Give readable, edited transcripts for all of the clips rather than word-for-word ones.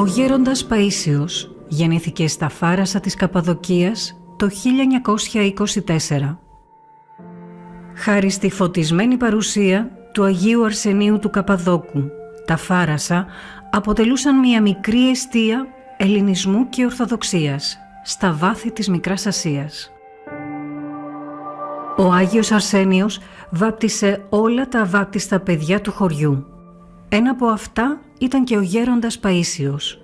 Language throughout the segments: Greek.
Ο γέροντας Παΐσιος γεννήθηκε στα Φάρασα της Καπαδοκίας το 1924. Χάρη στη φωτισμένη παρουσία του Αγίου Αρσενίου του Καπαδόκου, τα Φάρασα αποτελούσαν μια μικρή εστία ελληνισμού και ορθοδοξίας στα βάθη της Μικράς Ασίας. Ο Άγιος Αρσένιος βάπτισε όλα τα αβάπτιστα παιδιά του χωριού. Ένα από αυτά ήταν και ο γέροντας Παΐσιος.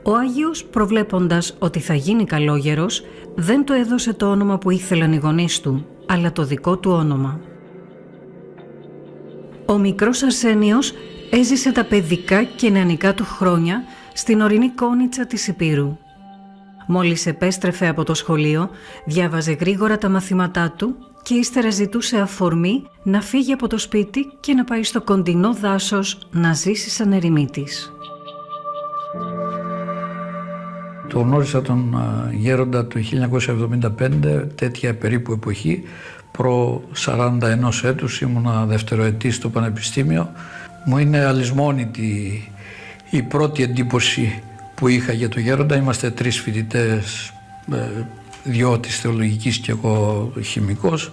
Ο Άγιος, προβλέποντας ότι θα γίνει καλόγερος, δεν του έδωσε το όνομα που ήθελαν οι γονείς του, αλλά το δικό του όνομα. Ο μικρός Αρσένιος έζησε τα παιδικά και νεανικά του χρόνια στην ορεινή Κόνιτσα της Ηπείρου. Μόλις επέστρεφε από το σχολείο, διάβαζε γρήγορα τα μαθήματά του και ύστερα ζητούσε αφορμή να φύγει από το σπίτι και να πάει στο κοντινό δάσος να ζήσει σαν ερημίτης. Το γνώρισα τον γέροντα το 1975, τέτοια περίπου εποχή, προ 41 έτους, ήμουνα δευτεροετής στο Πανεπιστήμιο. Μου είναι αλυσμόνητη η πρώτη εντύπωση που είχα για τον γέροντα. Είμαστε 3 φοιτητές, 2 της θεολογικής και εγώ χημικός,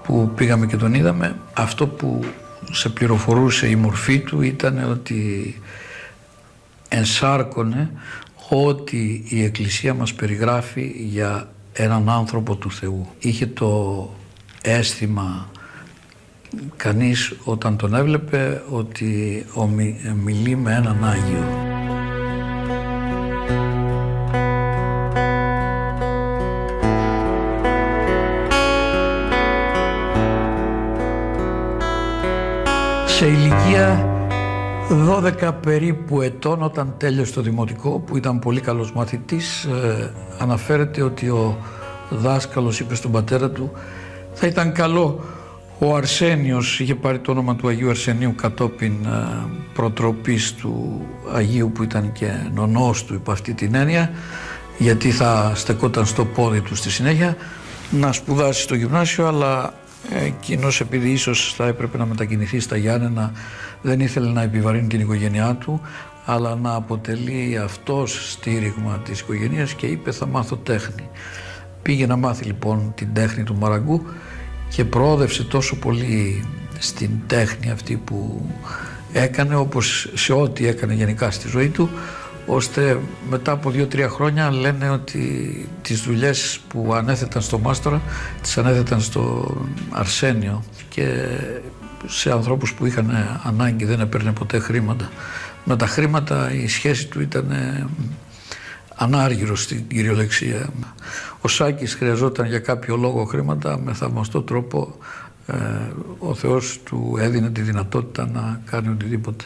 που πήγαμε και τον είδαμε. Αυτό που σε πληροφορούσε η μορφή του ήταν ότι ενσάρκωνε ότι η Εκκλησία μας περιγράφει για έναν άνθρωπο του Θεού. Είχε το αίσθημα κανείς όταν τον έβλεπε ότι μιλεί με έναν Άγιο. Σε ηλικία 12 περίπου ετών, όταν τέλειωσε το δημοτικό, που ήταν πολύ καλός μαθητής, αναφέρεται ότι ο δάσκαλος είπε στον πατέρα του θα ήταν καλό ο Αρσένιος, είχε πάρει το όνομα του Αγίου Αρσενίου κατόπιν προτροπής του Αγίου που ήταν και νονός του υπ' αυτή την έννοια, γιατί θα στεκόταν στο πόδι του στη συνέχεια, να σπουδάσει στο γυμνάσιο, αλλά εκείνος, επειδή ίσως θα έπρεπε να μετακινηθεί στα Γιάννενα, δεν ήθελε να επιβαρύνει την οικογένειά του, αλλά να αποτελεί αυτός στήριγμα της οικογένειας και είπε θα μάθω τέχνη. Πήγε να μάθει λοιπόν την τέχνη του μαραγκού και προόδευσε τόσο πολύ στην τέχνη αυτή που έκανε, όπως σε ό,τι έκανε γενικά στη ζωή του, ώστε μετά από 2-3 χρόνια λένε ότι τις δουλειές που ανέθεταν στο μάστορα τις ανέθεταν στο Αρσένιο και σε ανθρώπους που είχαν ανάγκη, δεν έπαιρνε ποτέ χρήματα. Με τα χρήματα η σχέση του ήταν ανάργυρος στην κυριολεξία. Ο Σάκης χρειαζόταν για κάποιο λόγο χρήματα, με θαυμαστό τρόπο ο Θεός του έδινε τη δυνατότητα να κάνει οτιδήποτε.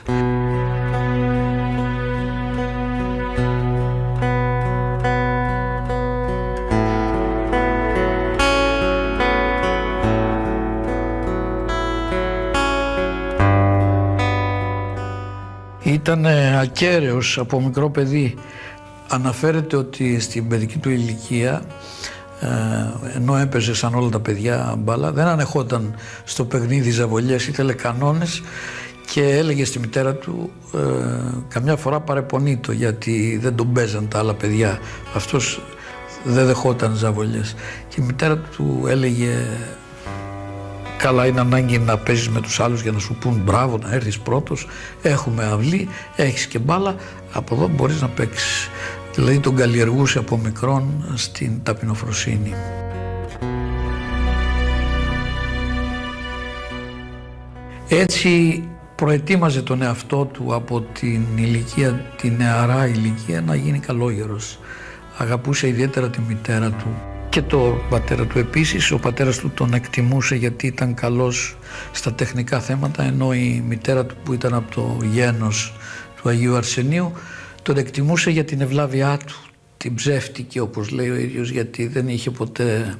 Ήταν ακέραιος από μικρό παιδί. Αναφέρεται ότι στην παιδική του ηλικία, ενώ έπαιζε σαν όλα τα παιδιά μπάλα, δεν ανεχόταν στο παιχνίδι ζαβολιές, ήθελε κανόνες και έλεγε στη μητέρα του, καμιά φορά παρεπονείτο γιατί δεν τον παίζαν τα άλλα παιδιά, αυτός δεν δεχόταν ζαβολιές. Και η μητέρα του έλεγε καλά, είναι ανάγκη να παίζεις με τους άλλους για να σου πούν μπράβο, να έρθεις πρώτος, έχουμε αυλή, έχεις και μπάλα, από εδώ μπορείς να παίξεις. Δηλαδή τον καλλιεργούσε από μικρόν στην ταπεινοφροσύνη. Έτσι προετοίμαζε τον εαυτό του από την ηλικία, την νεαρά ηλικία, να γίνει καλόγερος. Αγαπούσε ιδιαίτερα τη μητέρα του και το πατέρα του επίσης. Ο πατέρας του τον εκτιμούσε γιατί ήταν καλός στα τεχνικά θέματα, ενώ η μητέρα του που ήταν από το γένος του Αγίου Αρσενίου τον εκτιμούσε για την ευλάβειά του, την ψεύτικη όπως λέει ο ίδιος, γιατί δεν είχε ποτέ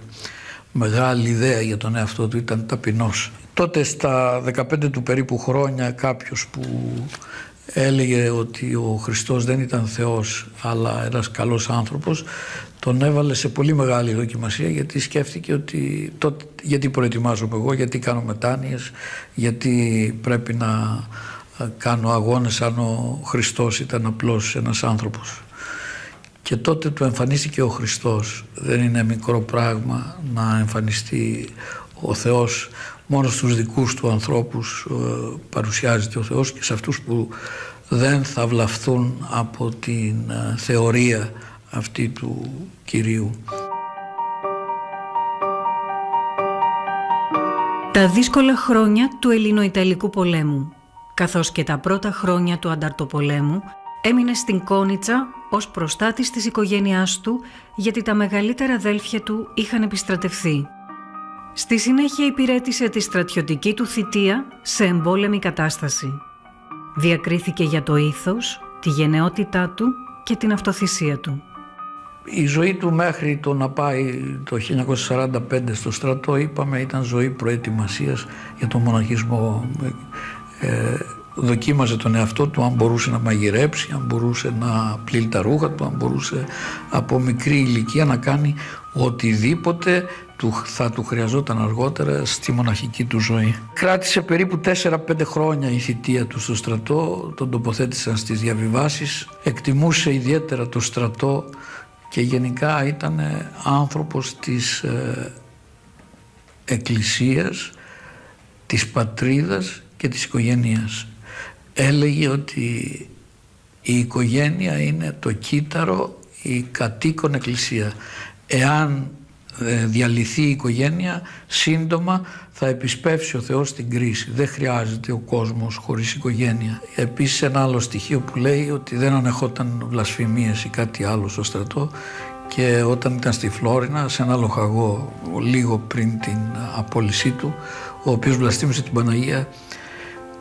μεγάλη ιδέα για τον εαυτό του, ήταν ταπεινός. Τότε στα 15 του περίπου χρόνια κάποιος που έλεγε ότι ο Χριστός δεν ήταν Θεός αλλά ένας καλός άνθρωπος, τον έβαλε σε πολύ μεγάλη δοκιμασία, γιατί σκέφτηκε ότι γιατί προετοιμάζομαι εγώ, γιατί κάνω μετάνοιες, γιατί πρέπει να κάνω αγώνες σαν ο Χριστός ήταν απλώς ένας άνθρωπος. Και τότε του εμφανίστηκε ο Χριστός. Δεν είναι μικρό πράγμα να εμφανιστεί ο Θεός. Μόνο στους δικούς του ανθρώπους παρουσιάζεται ο Θεός, και σε αυτούς που δεν θα βλαφθούν από την θεωρία αυτή του Κυρίου. Τα δύσκολα χρόνια του Ελληνοϊταλικού πολέμου, καθώς και τα πρώτα χρόνια του Ανταρτοπολέμου, έμεινε στην Κόνιτσα ως προστάτης της οικογένειάς του, γιατί τα μεγαλύτερα αδέλφια του είχαν επιστρατευθεί. Στη συνέχεια υπηρέτησε τη στρατιωτική του θητεία σε εμπόλεμη κατάσταση. Διακρίθηκε για το ήθος, τη γενναιότητά του και την αυτοθυσία του. Η ζωή του μέχρι το να πάει το 1945 στο στρατό, είπαμε, ήταν ζωή προετοιμασίας για τον μοναχισμό. Δοκίμαζε τον εαυτό του αν μπορούσε να μαγειρέψει, αν μπορούσε να πλύνει τα ρούχα του, αν μπορούσε από μικρή ηλικία να κάνει οτιδήποτε θα του χρειαζόταν αργότερα στη μοναχική του ζωή. Κράτησε περίπου 4-5 χρόνια η θητεία του στο στρατό, τον τοποθέτησαν στις διαβιβάσεις, εκτιμούσε ιδιαίτερα το στρατό και γενικά ήταν άνθρωπος της εκκλησίας, της πατρίδας και της οικογένειας. Έλεγε ότι η οικογένεια είναι το κύτταρο, η κατοίκον εκκλησία. Εάν διαλυθεί η οικογένεια, σύντομα θα επισπεύσει ο Θεός την κρίση. Δεν χρειάζεται ο κόσμος χωρίς οικογένεια. Επίσης ένα άλλο στοιχείο που λέει ότι δεν ανεχόταν βλασφημίες ή κάτι άλλο στο στρατό, και όταν ήταν στη Φλόρινα, σε ένα λοχαγό λίγο πριν την απόλυσή του, ο οποίος βλαστήμησε την Παναγία,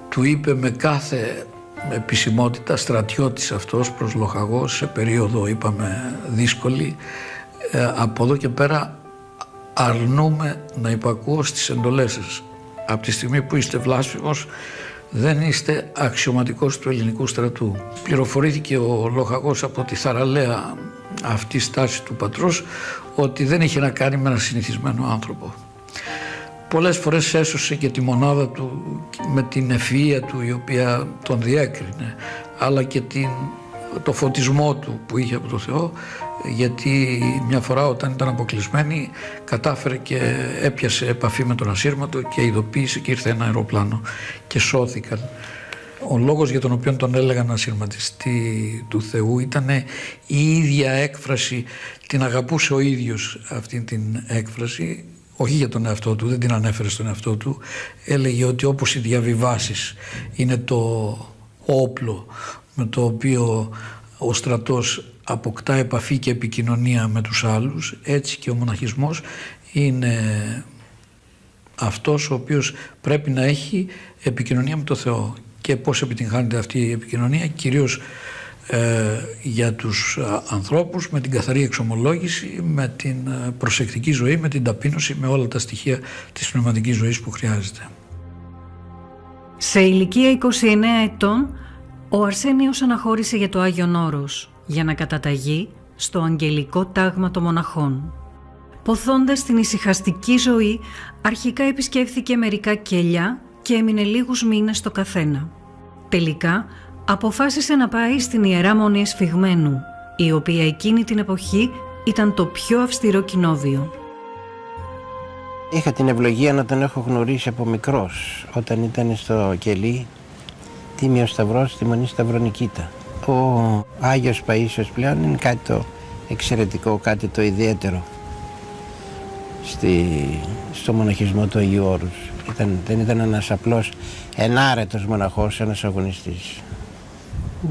του είπε με κάθε επισημότητα, στρατιώτης αυτός προς λοχαγός, σε περίοδο είπαμε δύσκολη, από εδώ και πέρα αρνούμε να υπακούω στις εντολές σας. Από τη στιγμή που είστε βλάσφημος, δεν είστε αξιωματικός του ελληνικού στρατού. Πληροφορήθηκε ο λοχαγός από τη θαραλέα αυτή στάση του πατρός ότι δεν είχε να κάνει με ένα συνηθισμένο άνθρωπο. Πολλές φορές έσωσε και τη μονάδα του με την ευφυΐα του, η οποία τον διέκρινε, αλλά και το φωτισμό του που είχε από το Θεό, γιατί μια φορά όταν ήταν αποκλεισμένοι κατάφερε και έπιασε επαφή με τον ασύρματο και ειδοποίησε και ήρθε ένα αεροπλάνο και σώθηκαν. Ο λόγος για τον οποίο τον έλεγαν ασυρματιστή του Θεού ήταν η ίδια έκφραση, την αγαπούσε ο ίδιος αυτή την έκφραση, όχι για τον εαυτό του, δεν την ανέφερε στον εαυτό του. Έλεγε ότι όπως οι διαβιβάσεις είναι το όπλο με το οποίο ο στρατός αποκτά επαφή και επικοινωνία με τους άλλους, έτσι και ο μοναχισμός είναι αυτός ο οποίος πρέπει να έχει επικοινωνία με το Θεό. Και πώς επιτυγχάνεται αυτή η επικοινωνία? Κυρίως για τους ανθρώπους, με την καθαρή εξομολόγηση, με την προσεκτική ζωή, με την ταπείνωση, με όλα τα στοιχεία της πνευματικής ζωής που χρειάζεται. Σε ηλικία 29 ετών, ο Αρσένιος αναχώρησε για το Άγιον Όρος για να καταταγεί στο Αγγελικό Τάγμα των Μοναχών. Ποθώντας την ησυχαστική ζωή, αρχικά επισκέφθηκε μερικά κελιά και έμεινε λίγους μήνες στο καθένα. Τελικά αποφάσισε να πάει στην Ιερά Μονή Εσφυγμένου, η οποία εκείνη την εποχή ήταν το πιο αυστηρό κοινόβιο. Είχα την ευλογία να τον έχω γνωρίσει από μικρός, όταν ήταν στο κελί Τίμιος Σταυρός στη Μονή Σταυρονικήτα. Ο Άγιος Παΐσιος πλέον είναι κάτι το εξαιρετικό, κάτι το ιδιαίτερο στο μοναχισμό του Αγίου Όρους. Δεν ήταν ένας απλός ενάρετος μοναχός, ένας αγωνιστής.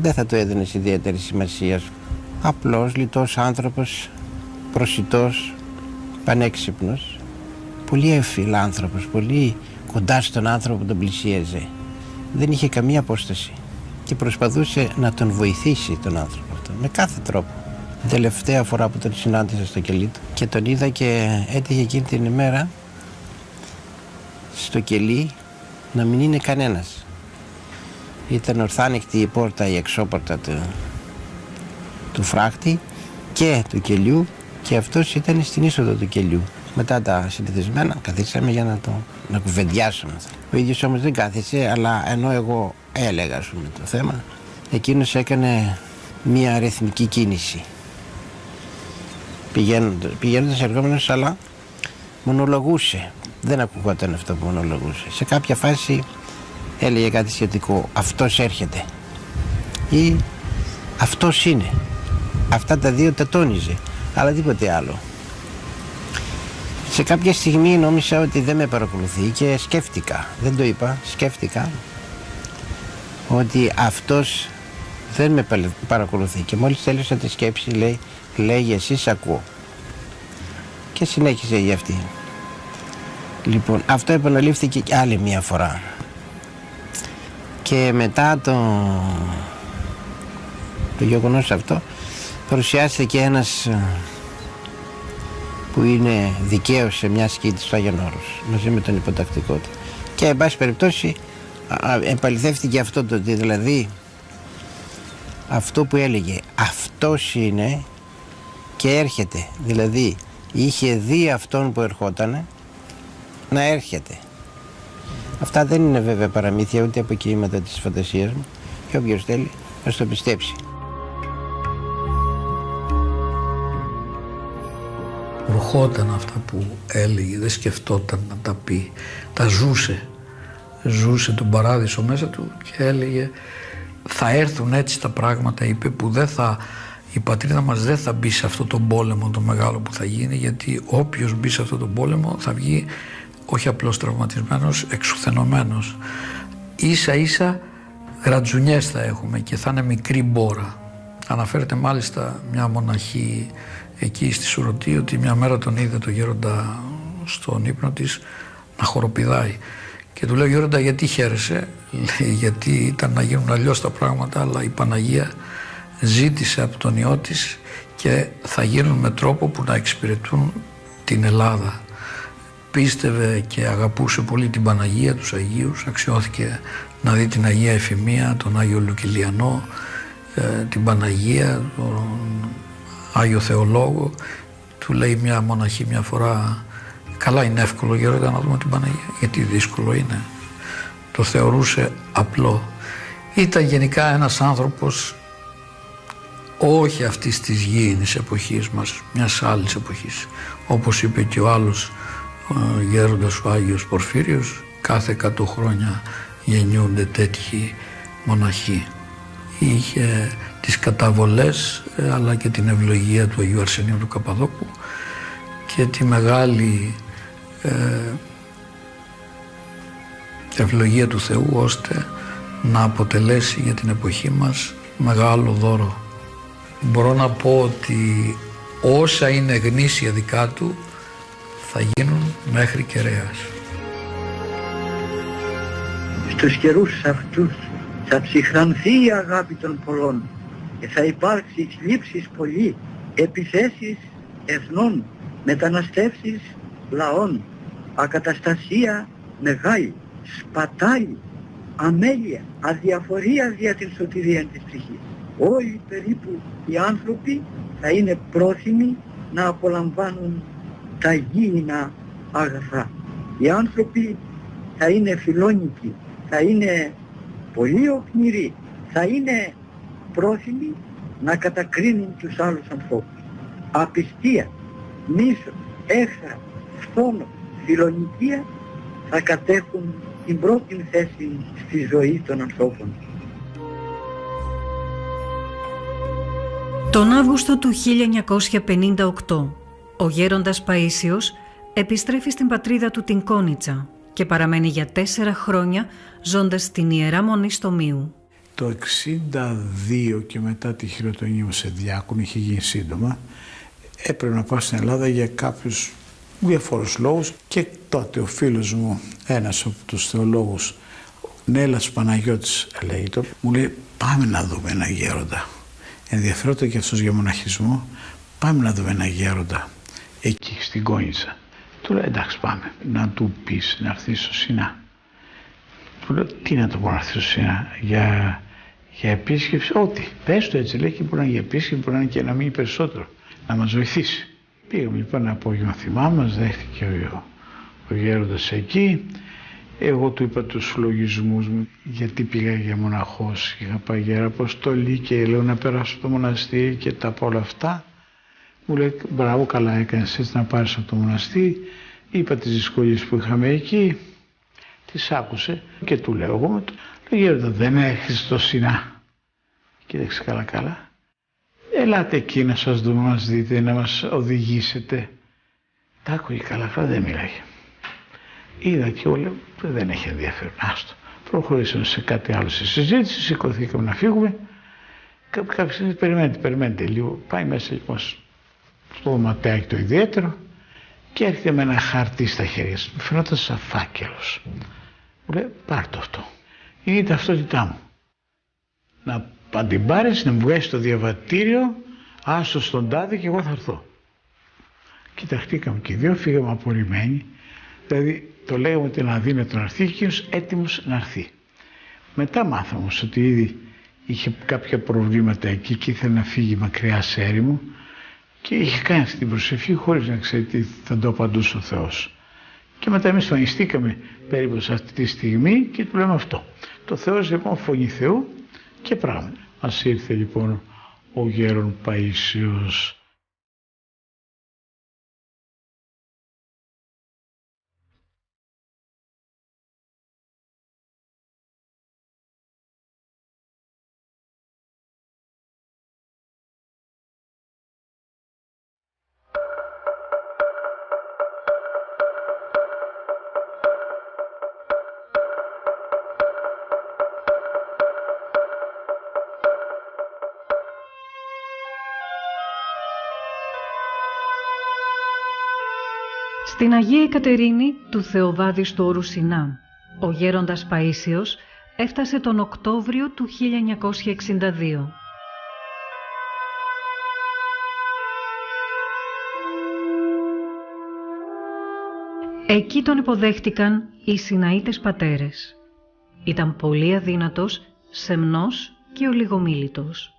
Δεν θα το έδινες ιδιαίτερη σημασία. Απλός, λιτός άνθρωπος, προσιτός, πανέξυπνος, πολύ ευφυλάνθρωπος, πολύ κοντά στον άνθρωπο που τον πλησίαζε. Δεν είχε καμία απόσταση και προσπαθούσε να τον βοηθήσει τον άνθρωπο αυτό με κάθε τρόπο. Την τελευταία φορά που τον συνάντησα στο κελί του και τον είδα και έτυχε εκείνη την ημέρα στο κελί να μην είναι κανένας. Ήταν ορθάνικτη η πόρτα, η εξώπορτα του φράχτη και του κελιού και αυτός ήταν στην είσοδο του κελιού. Μετά τα συνηθισμένα καθίσαμε για να κουβεντιάσουμε. Ο ίδιος όμως δεν κάθισε, αλλά ενώ εγώ έλεγα το θέμα, εκείνος έκανε μία ρυθμική κίνηση. Πηγαίνοντας ερχόμενος, αλλά μονολογούσε. Δεν ακουγόταν αυτό που μονολογούσε. Σε κάποια φάση έλεγε κάτι σχετικό. Αυτός έρχεται. Ή αυτός είναι. Αυτά τα δύο τα τόνιζε. Αλλά τίποτε άλλο. Σε κάποια στιγμή νόμισα ότι δεν με παρακολουθεί και σκέφτηκα. Δεν το είπα. Σκέφτηκα ότι αυτός δεν με παρακολουθεί. Και μόλις τέλειωσα τη σκέψη λέει εσύ σ' ακούω. Και συνέχισε για αυτή. Λοιπόν, αυτό επαναλήφθηκε και άλλη μία φορά. Και μετά το γεγονός αυτό παρουσιάστηκε ένας που είναι δικαίος σε μια σκήτη στο Άγιον Όρος μαζί με τον υποτακτικό του. Και εν πάση περιπτώσει επαληθεύτηκε αυτό το ότι δηλαδή αυτό που έλεγε αυτός είναι και έρχεται, δηλαδή είχε δει αυτόν που ερχότανε να έρχεται. Αυτά δεν είναι βέβαια παραμύθια ούτε αποκοίηματα της φαντασίας μου και όποιος θέλει ας το πιστέψει. Ορχόταν αυτά που έλεγε, δεν σκεφτόταν να τα πει, τα ζούσε τον παράδεισο μέσα του και έλεγε θα έρθουν έτσι τα πράγματα, είπε, που η πατρίδα μας δεν θα μπει σε αυτό τον πόλεμο το μεγάλο που θα γίνει, γιατί όποιος μπει σε αυτό τον πόλεμο θα βγει όχι απλώς τραυματισμένος, εξουθενωμένος. Ίσα ίσα γρατζουνιές θα έχουμε και θα είναι μικρή μπόρα. Αναφέρεται μάλιστα μια μοναχή εκεί στη Σουρωτή ότι μια μέρα τον είδε το γέροντα στον ύπνο της να χοροπηδάει και του λέει γέροντα γιατί χαίρεσαι? Λέει γιατί ήταν να γίνουν αλλιώς τα πράγματα, αλλά η Παναγία ζήτησε από τον Υιό της και θα γίνουν με τρόπο που να εξυπηρετούν την Ελλάδα. Πίστευε και αγαπούσε πολύ την Παναγία, τους Αγίους, αξιώθηκε να δει την Αγία Εφημία, τον Άγιο Λουκυλιανό, την Παναγία, τον Άγιο Θεολόγο. Του λέει μια μοναχή μια φορά, καλά είναι εύκολο γέροντα να δούμε την Παναγία, γιατί δύσκολο είναι. Το θεωρούσε απλό. Ήταν γενικά ένας άνθρωπος όχι αυτής της γήινης εποχής μας, μιας άλλης εποχής. Όπως είπε και ο άλλος γέροντας ο Άγιος Πορφύριος, κάθε 100 χρόνια γεννιούνται τέτοιοι μοναχοί. Είχε τις καταβολές αλλά και την ευλογία του Αγίου Αρσενίου του Καπαδόκου και τη μεγάλη ευλογία του Θεού ώστε να αποτελέσει για την εποχή μας μεγάλο δώρο. Μπορώ να πω ότι όσα είναι γνήσια δικά του θα γίνουν μέχρι κεραίας. Στους καιρούς αυτούς θα ψυχρανθεί η αγάπη των πολλών και θα υπάρξει θλίψεις πολύ, επιθέσεις εθνών, μεταναστεύσεις λαών, ακαταστασία μεγάλη, σπατάλη, αμέλεια, αδιαφορία δια την σωτηρία της ψυχής. Όλοι περίπου οι άνθρωποι θα είναι πρόθυμοι να απολαμβάνουν τα γήινα αγαθά. Οι άνθρωποι θα είναι φιλόνικοι, θα είναι πολύ οκνηροί, θα είναι πρόθυμοι να κατακρίνουν τους άλλους ανθρώπους. Απιστία, μίσος, έχθρα, φθόνο, φιλονικία θα κατέχουν την πρώτη θέση στη ζωή των ανθρώπων. Τον Αύγουστο του 1958, ο γέροντας Παΐσιος επιστρέφει στην πατρίδα του την Κόνιτσα και παραμένει για 4 χρόνια ζώντας στην Ιερά Μονή στο Μίου. Το 1962 και μετά τη χειροτονία μου σε διάκονο, είχε γίνει σύντομα, έπρεπε να πάω στην Ελλάδα για κάποιους διαφόρους λόγους και τότε ο φίλος μου, ένας από τους θεολόγους, Νέλας Παναγιώτης λέγεται, μου λέει πάμε να δούμε ένα γέροντα. Ενδιαφέρονταν και αυτός για μοναχισμό, πάμε να δούμε ένα γέροντα εκεί στην Κόνιτσα. Του λέω εντάξει πάμε, να του πεις να έρθει στο Σινά. Του λέω τι να το πω να έρθει στο Σινά, για επίσκεψη, ό,τι. Πες το έτσι λέει και μπορεί να είναι για επίσκεψη, μπορεί να είναι και να μείνει περισσότερο, να μας βοηθήσει. Πήγαμε λοιπόν ένα απόγευμα, θυμάμαι, μας δέχτηκε ο γέροντας εκεί Εγώ του είπα τους λογισμούς μου, γιατί πήγα για μοναχός, είχα πάει για αποστολή και λέω να περάσω το μοναστήρι και τα από όλα αυτά. Μου λέει, μπράβο, καλά έκανες έτσι να πάρεις από το μοναστήρι. Είπα τις δυσκολίες που είχαμε εκεί, τις άκουσε και του λέω εγώ, λέω γέροντα, δεν έχεις στο Σινά. Κοίταξε καλά. Ελάτε εκεί να σας δούμε, να μας δείτε, να μας οδηγήσετε. Τα άκουγε καλά, δεν μιλάγε. Είδα και εγώ, λέω, δεν έχει ενδιαφέρον, άστο. Προχωρήσαμε σε κάτι άλλο στη συζήτηση, σηκωθήκαμε να φύγουμε. Κάποια στιγμή περιμένετε λίγο. Πάει μέσα λοιπόν στο δωματιάκι το ιδιαίτερο και έρχεται με ένα χαρτί στα χέρια του. Μου φαινόταν σαν φάκελος. Μου λέει, πάρ' το αυτό. Είναι η ταυτότητά μου. Να την πάρεις, να μου βγάλεις το διαβατήριο, άσο στον τάδε και εγώ θα έρθω. Κοιταχτήκαμε και οι δύο, φύγαμε απορριμμένοι. Δηλαδή το λέγαμε ότι είναι αδύνατο να έρθει και εκείνος έτοιμος να έρθει. Μετά μάθαμε όμως ότι ήδη είχε κάποια προβλήματα εκεί και ήθελε να φύγει μακριά σε έρημο και είχε κάνει αυτή την προσευχή χωρίς να ξέρει τι θα το απαντούσε ο Θεός. Και μετά εμείς φανιστήκαμε περίπου σε αυτή τη στιγμή και του λέμε αυτό. Το Θεός λοιπόν φωνή Θεού και πράγματι. Μας ήρθε λοιπόν ο γέρον Παΐσιος. Στην Αγία Εκατερίνη του Θεοβάδιστου όρου Σινά, ο γέροντας Παΐσιος έφτασε τον Οκτώβριο του 1962. Εκεί τον υποδέχτηκαν οι Σιναΐτες πατέρες. Ήταν πολύ αδύνατος, σεμνός και ολιγομίλητος.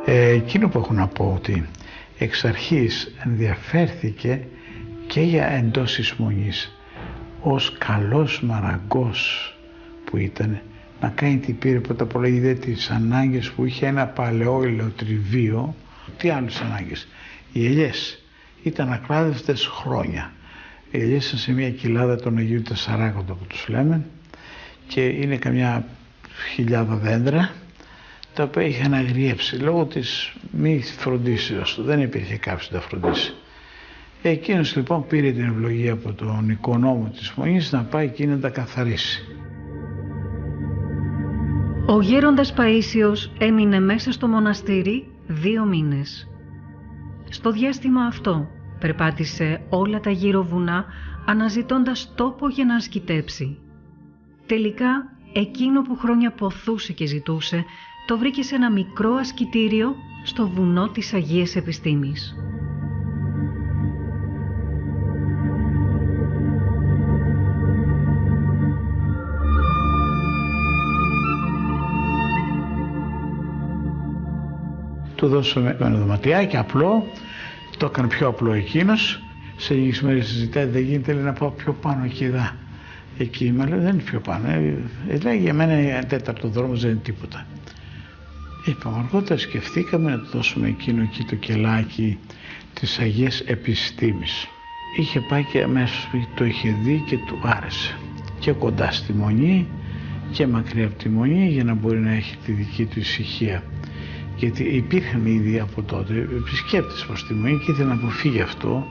Εκείνο που έχω να πω ότι εξ αρχής ενδιαφέρθηκε και για εντός της Μονής ως καλός μαραγκός που ήταν να κάνει την πήρε πρώτα απ' όλα είδε τις ανάγκες που είχε ένα παλαιό ηλεοτριβείο. Τι άλλες ανάγκες? Οι ελιές ήταν ακλάδευτες χρόνια. Οι ελιές ήταν σε μια κοιλάδα των Αγίων Τεσσαράκοντα που τους λέμε και είναι καμιά χιλιάδα δέντρα τα οποία είχαν αγριέψει λόγω της μη φροντίσεως του. Δεν υπήρχε κάποιος να τα φροντίσει. Εκείνος λοιπόν πήρε την ευλογία από τον οικονόμο της Μονής να πάει εκεί να τα καθαρίσει. Ο γέροντας Παΐσιος έμεινε μέσα στο μοναστήρι 2 μήνες. Στο διάστημα αυτό περπάτησε όλα τα γύρω βουνά αναζητώντας τόπο για να ασκητέψει. Τελικά εκείνο που χρόνια ποθούσε και ζητούσε το βρήκε σε ένα μικρό ασκητήριο στο βουνό της Αγίας Επιστήμης. Του δώσαμε ένα δωματιάκι απλό, το έκανε πιο απλό εκείνος. Σε λίγες μέρες συζητάει, δεν γίνεται, λέει, να πάω πιο πάνω εκεί δά. Εκεί, μα λέει, δεν είναι πιο πάνω. Λέει, για μένα ένα τέταρτο δρόμος δεν είναι τίποτα. Είπαμε αργότερα, σκεφτήκαμε να του δώσουμε εκείνο εκεί το κελάκι της Αγίας Επιστήμης. Είχε πάει και αμέσως το είχε δει και του άρεσε. Και κοντά στη Μονή και μακριά από τη Μονή για να μπορεί να έχει τη δική του ησυχία. Γιατί υπήρχαν ήδη από τότε επισκέπτες προς τη Μονή και ήθελε να αποφύγει αυτό,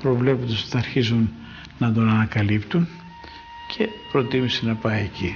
προβλέποντας ότι θα αρχίζουν να τον ανακαλύπτουν και προτίμησε να πάει εκεί.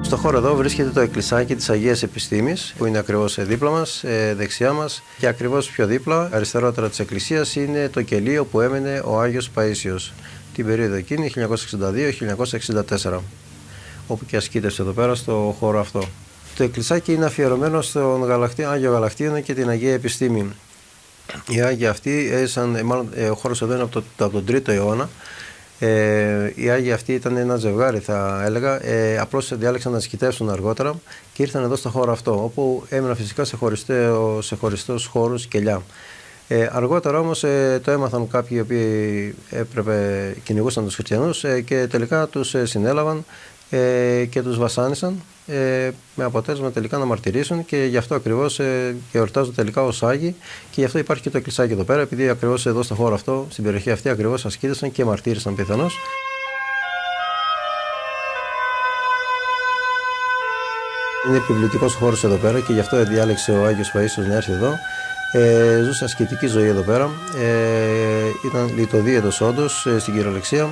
Στο χώρο εδώ βρίσκεται το εκκλησάκι της Αγίας Επιστήμης, που είναι ακριβώς δίπλα μας, δεξιά μας, και ακριβώς πιο δίπλα, αριστερότερα της εκκλησίας, είναι το κελείο που έμενε ο Άγιος Παΐσιος την περίοδο εκείνη 1962-1964. όπου και ασκήτευσε εδώ πέρα στο χώρο αυτό. Το εκκλησάκι είναι αφιερωμένο στον Άγιο Γαλακτίωνα και την Αγία Επιστήμη. Οι Άγιοι αυτοί ο χώρος εδώ είναι από τον 3ο αιώνα. Οι Άγιοι αυτοί ήταν ένα ζευγάρι, θα έλεγα, απλώς διάλεξαν να ασκητεύσουν αργότερα και ήρθαν εδώ στο χώρο αυτό, όπου έμειναν φυσικά σε χωριστούς χώρους κελιά. Αργότερα όμως το έμαθαν κάποιοι οι οποίοι κυνηγούσαν τους χριστιανούς και τελικά τους συνέλαβαν και τους βασάνισαν, με αποτέλεσμα τελικά να μαρτυρήσουν, και γι' αυτό ακριβώς εορτάζουν τελικά ως Άγιοι, και γι' αυτό υπάρχει και το εκκλησάκι εδώ πέρα, επειδή ακριβώς εδώ στο χώρο αυτό, στην περιοχή αυτή ακριβώς ασκήτησαν και μαρτύρησαν πιθανώς. Είναι επιβλητικός χώρος εδώ πέρα και γι' αυτό διάλεξε ο Άγιος Παΐσιος να έρθει εδώ. Ζούσε ασκητική ζωή εδώ πέρα, ήταν λιτοδίαιτος όντως στην κυριολεξία,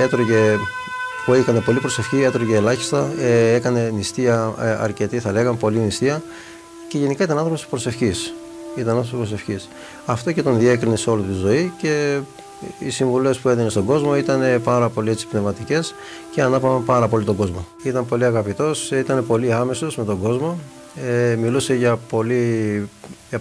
έτρωγε, που έκανε πολύ προσευχή, έτρωγε ελάχιστα, έκανε νηστεία αρκετή, θα λέγαμε, πολύ νηστεία, και γενικά ήταν άνθρωπος προσευχής. Αυτό και τον διέκρινε σε όλη τη ζωή, και οι συμβουλές που έδινε στον κόσμο ήταν πάρα πολύ πνευματικές και ανάπαυαν πάρα πολύ τον κόσμο. Ήταν πολύ αγαπητός, ήταν πολύ άμεσος με τον κόσμο, μιλούσε για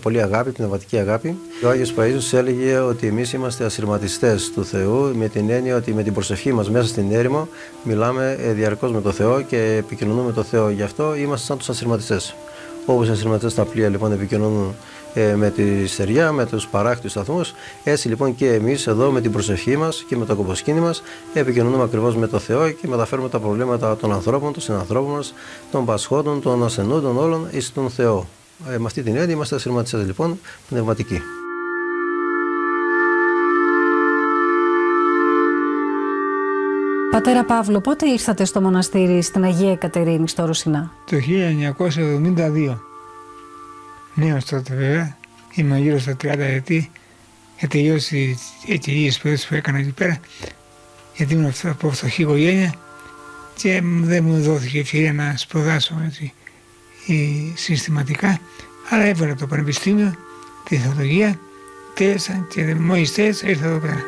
πολύ αγάπη, πνευματική αγάπη. Ο Άγιος Παΐσιος έλεγε ότι εμείς είμαστε ασυρματιστές του Θεού, με την έννοια ότι με την προσευχή μας μέσα στην έρημο μιλάμε διαρκώς με το Θεό και επικοινωνούμε με το Θεό. Γι' αυτό είμαστε σαν τους ασυρματιστές. Όπως οι ασυρματιστές στα πλοία λοιπόν επικοινωνούν με τη στεριά, με τους παράκτιους σταθμούς, έτσι λοιπόν και εμείς εδώ με την προσευχή μας και με το κομποσκήνη μας επικοινωνούμε ακριβώς με το Θεό και μεταφέρουμε τα προβλήματα των ανθρώπων, των συνανθρώπων μας, των πασχόντων, των ασθενούντων, όλων εις τον Θεό. Με αυτή την έννοια είμαστε ασυρματιστές λοιπόν πνευματικοί. Πατέρα Παύλο, πότε ήρθατε στο μοναστήρι στην Αγία Εκατερίνη στο Ρουσινά? Το 1972. Νέος τότε βέβαια, είμαι γύρω στα 30 ετή, για τελειώσει οι εταιρείες που έκανα εκεί πέρα, γιατί ήμουν από φτωχή οικογένεια και δεν μου δόθηκε ευκαιρία να σπουδάσω έτσι, συστηματικά, αλλά έβαλα το πανεπιστήμιο, τη θεολογία, τέλειωσα και μόλις τέλειωσα ήρθα εδώ πέρα.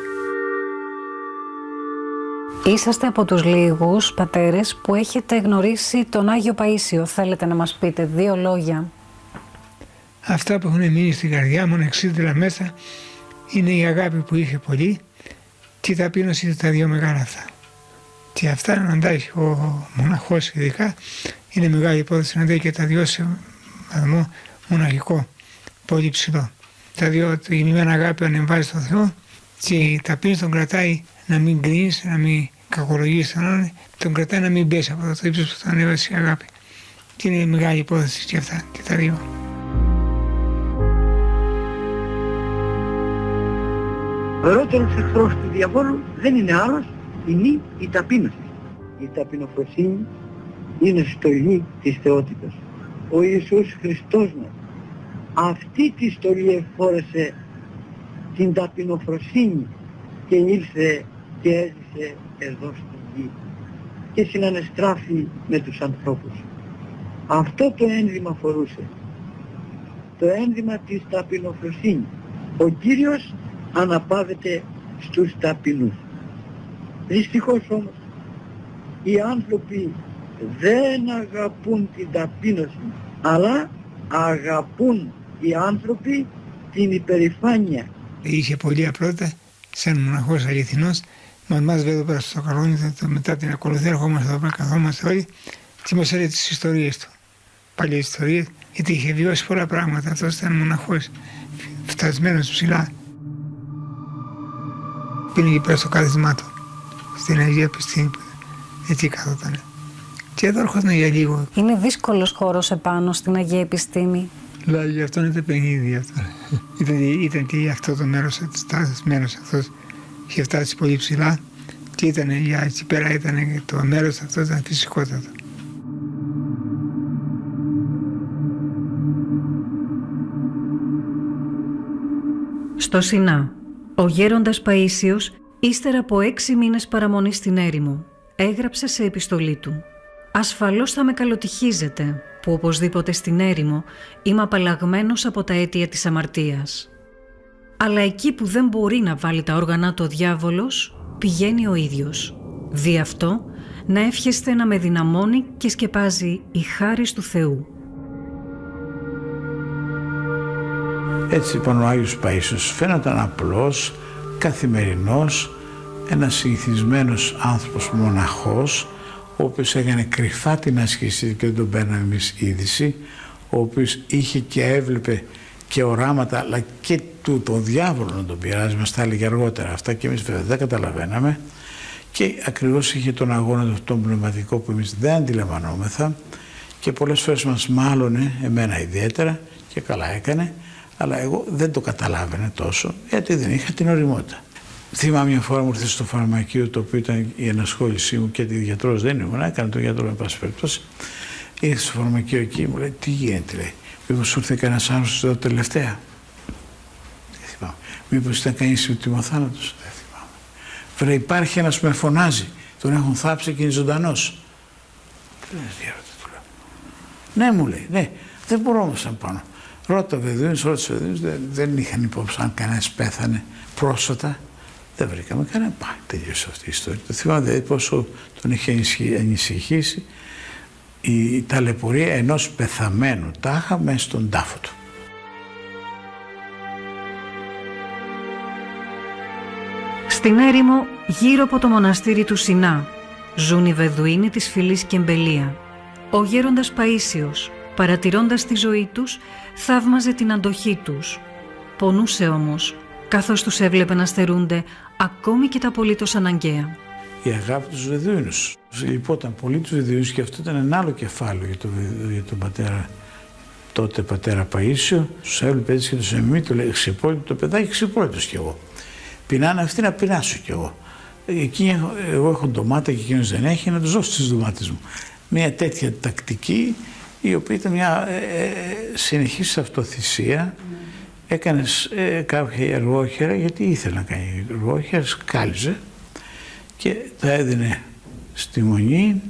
Είσαστε από τους λίγους πατέρες που έχετε γνωρίσει τον Άγιο Παΐσιο. Θέλετε να μας πείτε 2 λόγια? Αυτά που έχουν μείνει στην καρδιά μου, εξίδηλα μέσα, είναι η αγάπη που είχε πολύ και η ταπείνωση, τα 2 μεγάλα αυτά. Και αυτά να αντάχει ο μοναχός ειδικά, είναι μεγάλη υπόθεση να αντέχει και τα 2 σε βαθμό μοναχικό, πολύ ψηλό. Τα 2, η γεννημένη αγάπη ανεβάζει στον Θεό και η ταπείνωση τον κρατάει να μην κρίνεις, να μην κακολογείς τον άλλον, τον κρατάει να μην πέσει από το ύψος που τον ανέβασε η αγάπη. Και είναι μεγάλη υπόθεση και αυτά και τα 2. Ο ερότερος εχθρός του διαβόλου δεν είναι άλλος, είναι η ταπείνωση. Η ταπεινοφροσύνη είναι στολή της θεότητας. Ο Ιησούς Χριστός μας αυτή τη στολή εφόρεσε την ταπεινοφροσύνη και ήρθε και έζησε εδώ στη γη και συνανεστράφη με τους ανθρώπους. Αυτό το ένδυμα φορούσε, το ένδυμα της ταπεινοφροσύνης. Ο Κύριος αναπαύεται στους ταπεινούς. Δυστυχώς όμως οι άνθρωποι δεν αγαπούν την ταπείνωση, αλλά αγαπούν οι άνθρωποι την υπερηφάνεια. Είχε πολύ απλότητα, σαν μοναχός αληθινός, μας βέβαια πέρα στο καλόνι, μετά την ακολουθία ερχόμαστε εδώ πέρα, καθόμαστε όλοι και μας έλεγε τις ιστορίες του. Παλιές ιστορίες, γιατί είχε βιώσει πολλά πράγματα. Αυτός ήταν μοναχός, φτασμένος ψηλά. Πήγαινε εκεί πέρα στο κάθισμά του, στην Αγία Επιστήμη, εκεί καθόταν. Και εδώ έρχονταν για λίγο. Είναι δύσκολος χώρος επάνω στην Αγία Επιστήμη. Δηλαδή γι' αυτό είναι το παιχνίδι αυτό. Ήταν και αυτό το μέρος, μέρος αυτός είχε φτάσει πολύ ψηλά και ήταν για εκεί πέρα ήταν το μέρος αυτό ήταν φυσικότατο. Στο Σινά, ο γέροντας Παΐσιος, ύστερα από 6 μήνες παραμονή στην έρημο, έγραψε σε επιστολή του: «Ασφαλώς θα με καλοτυχίζετε, που οπωσδήποτε στην έρημο είμαι απαλλαγμένος από τα αίτια της αμαρτίας. Αλλά εκεί που δεν μπορεί να βάλει τα όργανα του ο διάβολος, πηγαίνει ο ίδιος. Δι' αυτό να εύχεστε να με δυναμώνει και σκεπάζει η χάρις του Θεού. Έτσι λοιπόν ο Άγιος Παΐσιος φαίνονταν απλός, καθημερινός, ένας συνηθισμένος άνθρωπος μοναχός, ο οποίος έκανε κρυφά την άσκηση και δεν τον παίρναμε εμείς είδηση, ο οποίος είχε και έβλεπε και οράματα, αλλά και τον διάβολο να τον πειράζει, μας τα έλεγε αργότερα αυτά και εμείς βέβαια δεν καταλαβαίναμε, και ακριβώς είχε τον αγώνα τον πνευματικό που εμείς δεν αντιλαμβανόμεθα και πολλές φορές μας μάλωνε, εμένα ιδιαίτερα, και καλά έκανε, αλλά εγώ δεν το καταλάβαινα τόσο, γιατί δεν είχα την ωριμότητα. Θυμάμαι μια φορά μου ήρθε στο φαρμακείο, το οποίο ήταν η ενασχόλησή μου, γιατί γιατρός δεν ήμουν, έκανα τον γιατρό με πάση περιπτώσει. Ήρθε στο φαρμακείο εκεί, μου λέει: τι γίνεται, λέει, μήπως σου ήρθε κανένας άνθρωπος εδώ τελευταία? Δεν θυμάμαι. Μήπως ήταν κανείς τιμοθάνατος? Δεν θυμάμαι. Βρε, υπάρχει ένας που με φωνάζει, τον έχουν θάψει και είναι ζωντανός. Ναι, μου λέει, ναι, δεν μπορώ όμως να πάω. Ρώτα Βεδουίνους, δεν είχαν υπόψη αν κανένας πέθανε πρόσφατα. Δεν βρήκαμε κανένα. Τελείωσε αυτή η ιστορία. Το θυμάμαι δηλαδή πόσο τον είχε ανησυχήσει η ταλαιπωρία ενός πεθαμένου τάχα μέσα στον τάφο του. Στην έρημο, γύρω από το μοναστήρι του Σινά, ζουν οι Βεδουίνοι της φυλής Κεμπελία. Ο γέροντας Παΐσιος, παρατηρώντας τη ζωή τους, θαύμαζε την αντοχή τους. Πονούσε όμως, καθώς τους έβλεπε να στερούνται ακόμη και τα απολύτως αναγκαία. Η αγάπη τους Βεδουίνους. Λυπόταν πολύ τους Βεδουίνους και αυτό ήταν ένα άλλο κεφάλαιο για τον πατέρα, τότε πατέρα Παΐσιο. Τους έβλεπε έτσι και τους εμεί, του λέει: ξυπόλυτο το παιδάκι, ξυπόλυτος κι εγώ. Πεινάνε αυτοί, να πεινάσω κι εγώ. Εγώ έχω ντομάτα και εκείνος δεν έχει, να τους δώσω τις ντομάτες μου. Μια τέτοια τακτική, η οποία ήταν μια συνεχής αυτοθυσία. Έκανε κάποια εργόχερα, γιατί ήθελε να κάνει εργόχερα, σκάλιζε και τα έδινε στη μονή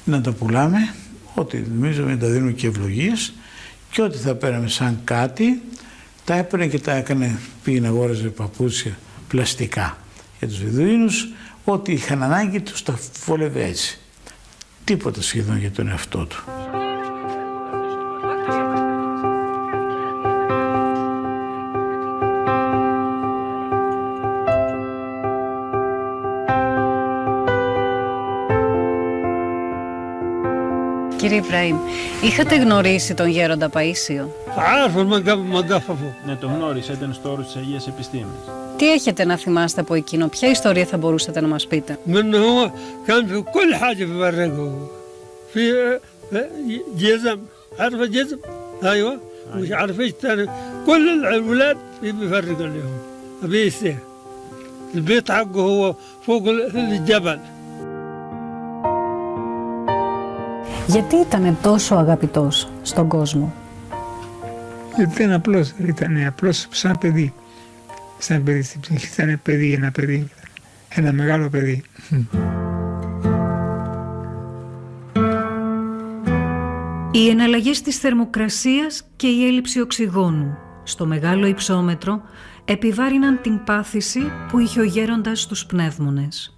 να τα πουλάμε, ό,τι νομίζαμε τα δίνουμε και ευλογίες, και ό,τι θα πέραμε σαν κάτι τα έπαιρνε και τα έκανε, πήγαινε αγόραζε παπούτσια πλαστικά για τους Βεδουίνους, ό,τι είχαν ανάγκη τους τα φόλευε έτσι. Τίποτα σχεδόν για τον εαυτό του. Κύριε Ιβραήμ, είχατε γνωρίσει τον γέροντα Παΐσιο? Ναι, τον γνώρισα, ήταν στο όρος της Αγίας Επιστήμης. Τι έχετε να θυμάστε από εκείνο, ποια ιστορία θα μπορούσατε να μας πείτε? Γιατί ήταν τόσο αγαπητός στον κόσμο? Γιατί ήταν απλός σαν παιδί. Σαν παιδί στην ψυχή, ήταν παιδί, ένα μεγάλο παιδί. Οι εναλλαγές της θερμοκρασίας και η έλλειψη οξυγόνου στο μεγάλο υψόμετρο επιβάρυναν την πάθηση που είχε ο γέροντας στους πνεύμονες.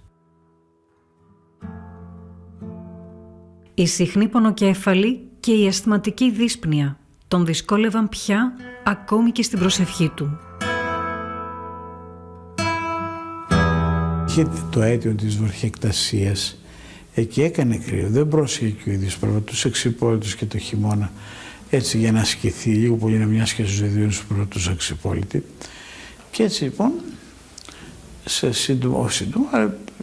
Η συχνή πονοκέφαλη και η ασθματική δύσπνοια τον δυσκόλευαν πια ακόμη και στην προσευχή του. Είχε το αίτιο της βροχεκτασίας, εκεί έκανε κρύο, δεν πρόσεχε και ο ίδιος, τους εξυπόλυτους και το χειμώνα, έτσι για να ασκηθεί, λίγο πολύ να μοιάσει και στους Βεδουίνους που τους εξυπόλυτοι. Και έτσι λοιπόν, σε σύντομα,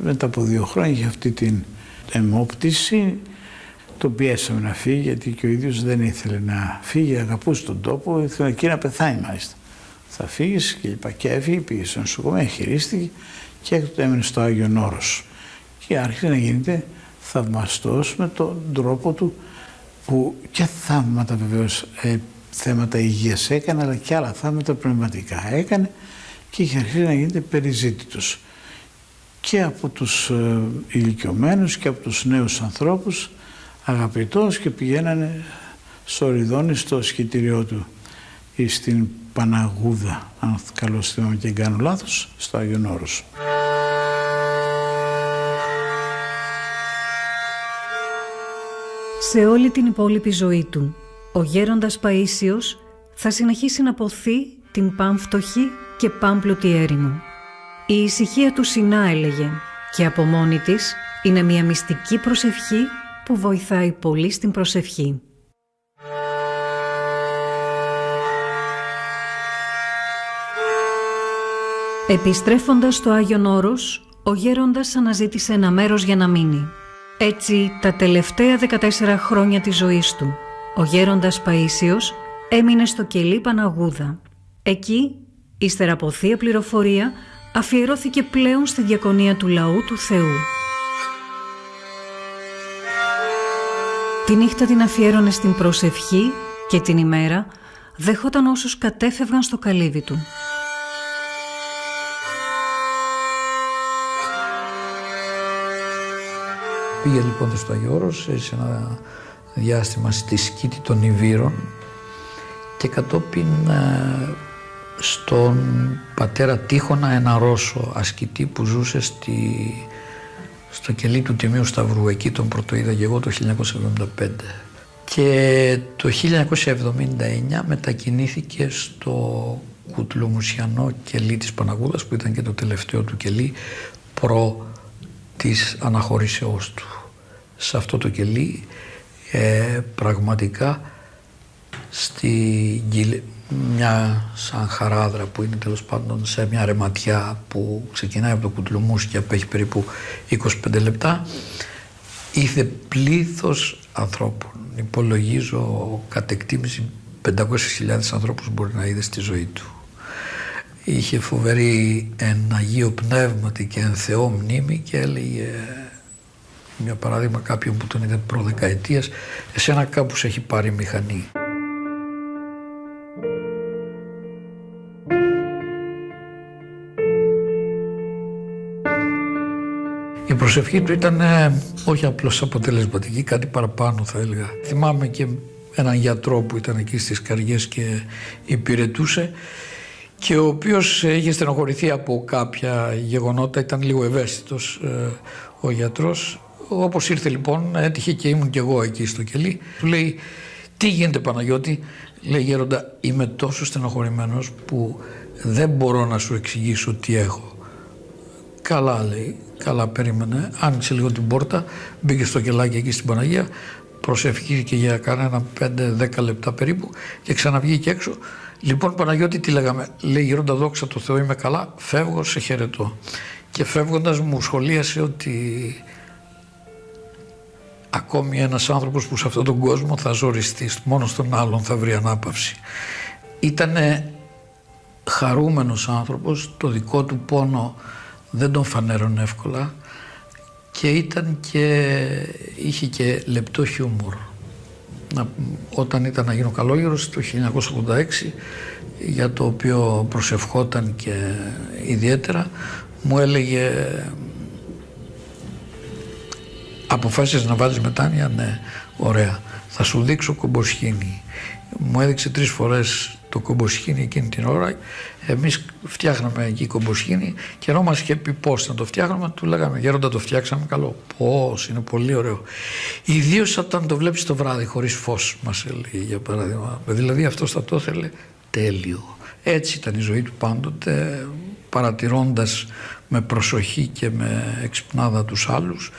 μετά από 2 χρόνια είχε αυτή την αιμόπτηση. Τον πιέσαμε να φύγει, γιατί και ο ίδιος δεν ήθελε να φύγει, αγαπούσε τον τόπο, ήθελε εκεί να πεθάνει μάλιστα. Θα φύγεις και είπα, και έφυγε, πήγε στο νοσοκομείο, χειρίστηκε και έκτοτε έμεινε στο Άγιον Όρος. Και άρχισε να γίνεται θαυμαστός με τον τρόπο του, που και θαύματα βεβαίως, θέματα υγείας έκανε, αλλά και άλλα θαύματα πνευματικά έκανε και είχε αρχίσει να γίνεται περιζήτητος και από τους ηλικιωμένους και από τους νέους ανθρώπους, αγαπητός, και πηγαίνανε στο Ριδόνι, στο σκητήριό του ή στην Παναγούδα, αν καλώς θυμάμαι και κάνω λάθος, στο Άγιον Όρος. Σε όλη την υπόλοιπη ζωή του, ο γέροντας Παΐσιος θα συνεχίσει να ποθεί την πανφτωχή και πάμπλουτη έρημο. Η ησυχία του Σινά, έλεγε, και από μόνη της είναι μια μυστική προσευχή που βοηθάει πολύ στην προσευχή. Επιστρέφοντας στο Άγιον Όρος, ο γέροντας αναζήτησε ένα μέρος για να μείνει. Έτσι, τα τελευταία 14 χρόνια της ζωής του, ο γέροντας Παΐσιος έμεινε στο κελί Παναγούδα. Εκεί, ύστερα από θεία πληροφορία, αφιερώθηκε πλέον στη διακονία του λαού του Θεού. Τη νύχτα την αφιέρωνε στην προσευχή και την ημέρα δεχόταν όσους κατέφευγαν στο καλύβι του. Πήγε λοιπόν στο Άγιο Όρος σε ένα διάστημα στη σκήτη των Ιβύρων και κατόπιν στον πατέρα Τύχωνα, ένα Ρώσο ασκητή που ζούσε στο κελί του Τιμίου Σταυρού. Εκεί τον πρωτοείδα και εγώ το 1975. Και το 1979 μετακινήθηκε στο κουτλομουσιανό κελί της Παναγούδας, που ήταν και το τελευταίο του κελί προ της αναχωρήσεώς του. Σε αυτό το κελί πραγματικά μια σαν χαράδρα που είναι τέλος πάντων σε μια ρεματιά που ξεκινάει από το Κουτλουμούσι και απέχει περίπου 25 λεπτά, είδε πλήθος ανθρώπων. Υπολογίζω κατ' εκτίμηση 500.000 ανθρώπους μπορεί να είδε στη ζωή του. Είχε φοβερή εν Αγίο Πνεύματι και εν Θεό μνήμη και έλεγε, για παράδειγμα, κάποιον που τον είδε προδεκαετίας, εσένα κάπου σε έχει πάρει μηχανή. Η προσευχή του ήταν όχι απλώς αποτελεσματική, κάτι παραπάνω θα έλεγα. Θυμάμαι και έναν γιατρό που ήταν εκεί στις Καριές και υπηρετούσε και ο οποίος είχε στενοχωρηθεί από κάποια γεγονότα, ήταν λίγο ευαίσθητος ο γιατρός. Όπως ήρθε λοιπόν, έτυχε και ήμουν κι εγώ εκεί στο κελί. Του λέει, τι γίνεται Παναγιώτη? Λέει, γέροντα, είμαι τόσο στενοχωρημένος που δεν μπορώ να σου εξηγήσω τι έχω. Καλά, λέει, καλά, περίμενε, άνοιξε λίγο την πόρτα, μπήκε στο κελάκι εκεί στην Παναγία, προσευχήθηκε για κανένα 5-10 λεπτά περίπου και ξαναβγήκε έξω. Λοιπόν, Παναγιώτη, τι λέγαμε? Λέει, γέροντα, δόξα τω Θεώ, είμαι καλά, φεύγω, σε χαιρετώ. Και φεύγοντας μου σχολίασε ότι ακόμη ένας άνθρωπος που σε αυτόν τον κόσμο θα ζοριστεί, μόνο στον άλλον θα βρει ανάπαυση. Ήτανε χαρούμενος άνθρωπος, το δικό του πόνο δεν τον φανέρωνε εύκολα και είχε και λεπτό χιούμορ. Όταν ήταν να γίνω καλόγερος το 1986, για το οποίο προσευχόταν και ιδιαίτερα, μου έλεγε, αποφάσισες να βάλεις μετάνοια? Ναι, ωραία, θα σου δείξω κομποσχήνι. Μου έδειξε 3 φορές το κομποσχήνι εκείνη την ώρα. Εμείς φτιάχναμε εκεί κομποσχήνι και ενώ μας είχε πει πώς να το φτιάχνουμε, του λέγαμε, γέροντα, το φτιάξαμε καλό. Πώς, είναι πολύ ωραίο. Ιδίως όταν το βλέπεις το βράδυ χωρίς φως, μας έλεγε, για παράδειγμα. Δηλαδή αυτός θα το ήθελε τέλειο. Έτσι ήταν η ζωή του πάντοτε, παρατηρώντας με προσοχή και με εξυπνάδα τους άλλους,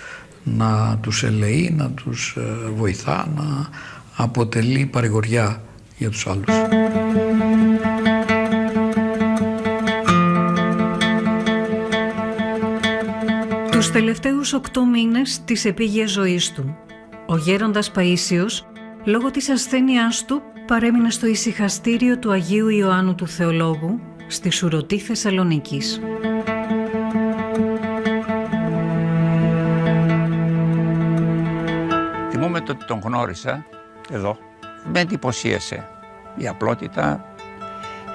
να τους ελεεί, να τους βοηθά, να αποτελεί παρηγοριά για τους άλλους. Τους τελευταίους 8 μήνες της επίγειας ζωής του, ο γέροντας Παΐσιος, λόγω της ασθένειάς του, παρέμεινε στο ησυχαστήριο του Αγίου Ιωάννου του Θεολόγου, στη Σουρωτή Θεσσαλονίκης. Θυμούμαι ότι τον γνώρισα εδώ. Με εντυπωσίασε η απλότητα,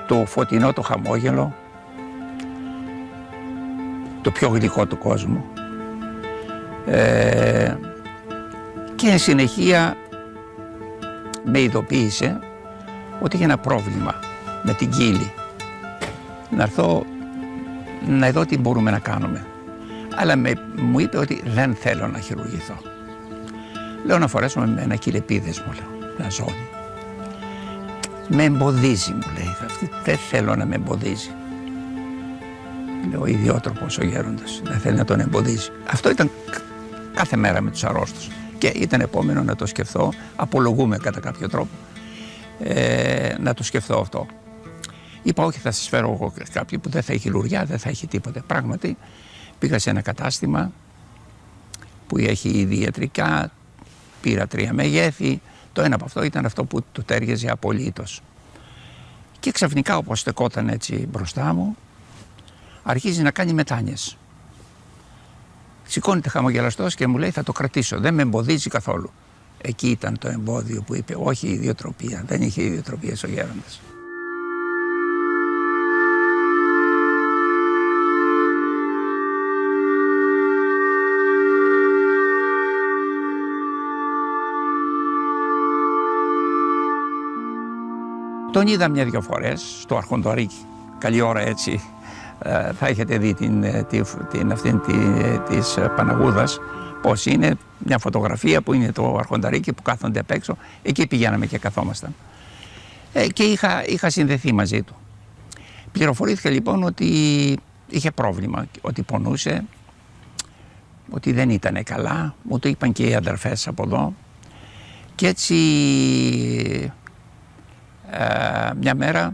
το φωτεινό το χαμόγελο, το πιο γλυκό του κόσμου. Και εν συνεχεία με ειδοποίησε ότι είχε ένα πρόβλημα με την κύλη. Να έρθω να δω τι μπορούμε να κάνουμε. Αλλά μου είπε ότι δεν θέλω να χειρουργηθώ. Λέω να φορέσουμε με ένα κυλεπίδες, μου λέω, ένα ζώνη. Με εμποδίζει, μου λέει, αυτή δεν θέλω να με εμποδίζει. Λέω, ιδιότροπος ο γέροντας, δεν θέλει να τον εμποδίζει. Αυτό ήταν κάθε μέρα με τους αρρώστους. Και ήταν επόμενο να το σκεφτώ, απολογούμε κατά κάποιο τρόπο, να το σκεφτώ αυτό. Είπα, όχι, θα σας φέρω εγώ κάποιον που δεν θα έχει λουριά, δεν θα έχει τίποτε. Πράγματι, πήγα σε ένα κατάστημα που έχει ήδη ιατρικά, πήρα 3 μεγέθη. Το ένα από αυτό ήταν αυτό που του τέριαζε απολύτως. Και ξαφνικά, όπως στεκόταν έτσι μπροστά μου, αρχίζει να κάνει μετάνοιες. Σηκώνεται χαμογελαστός και μου λέει, θα το κρατήσω, δεν με εμποδίζει καθόλου. Εκεί ήταν το εμπόδιο που είπε, όχι ιδιοτροπία, δεν είχε ιδιοτροπίες ο γέροντας. Τον είδα 1-2 φορές στο Αρχοντορίκι. Καλή ώρα έτσι θα έχετε δει αυτήν της Παναγούδας πώς είναι, μια φωτογραφία που είναι το Αρχοντορίκι που κάθονται απ' έξω. Εκεί πηγαίναμε και καθόμασταν. Και είχα συνδεθεί μαζί του. Πληροφορήθηκα λοιπόν ότι είχε πρόβλημα, ότι πονούσε, ότι δεν ήταν καλά. Μου το είπαν και οι αδερφές από εδώ. Και έτσι μια μέρα,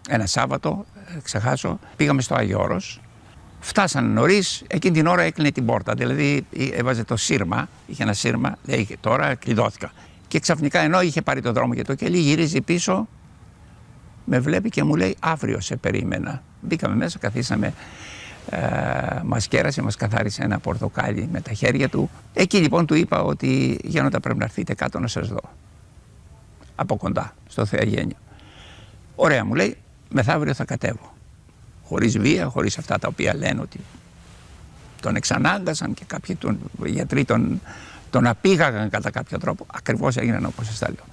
ένα Σάββατο, ξεχάσω, πήγαμε στο Άγιο Όρος. Φτάσανε νωρίς, εκείνη την ώρα έκλεινε την πόρτα. Δηλαδή έβαζε το σύρμα, είχε ένα σύρμα, λέει τώρα κλειδώθηκα. Και ξαφνικά ενώ είχε πάρει το δρόμο για το κελί, γυρίζει πίσω, με βλέπει και μου λέει αύριο σε περίμενα. Μπήκαμε μέσα, καθίσαμε, μας κέρασε, μας καθάρισε ένα πορτοκάλι με τα χέρια του. Εκεί λοιπόν του είπα ότι Γέροντα πρέπει να έρθετε κάτω να σας δω. Από κοντά, στο Θεαγένιο. Ωραία, μου λέει, μεθαύριο θα κατέβω. Χωρίς βία, χωρίς αυτά τα οποία λένε ότι τον εξανάγκασαν και κάποιοι γιατροί τον απήγαγαν κατά κάποιο τρόπο. Ακριβώς έγιναν όπως σας τα λέω.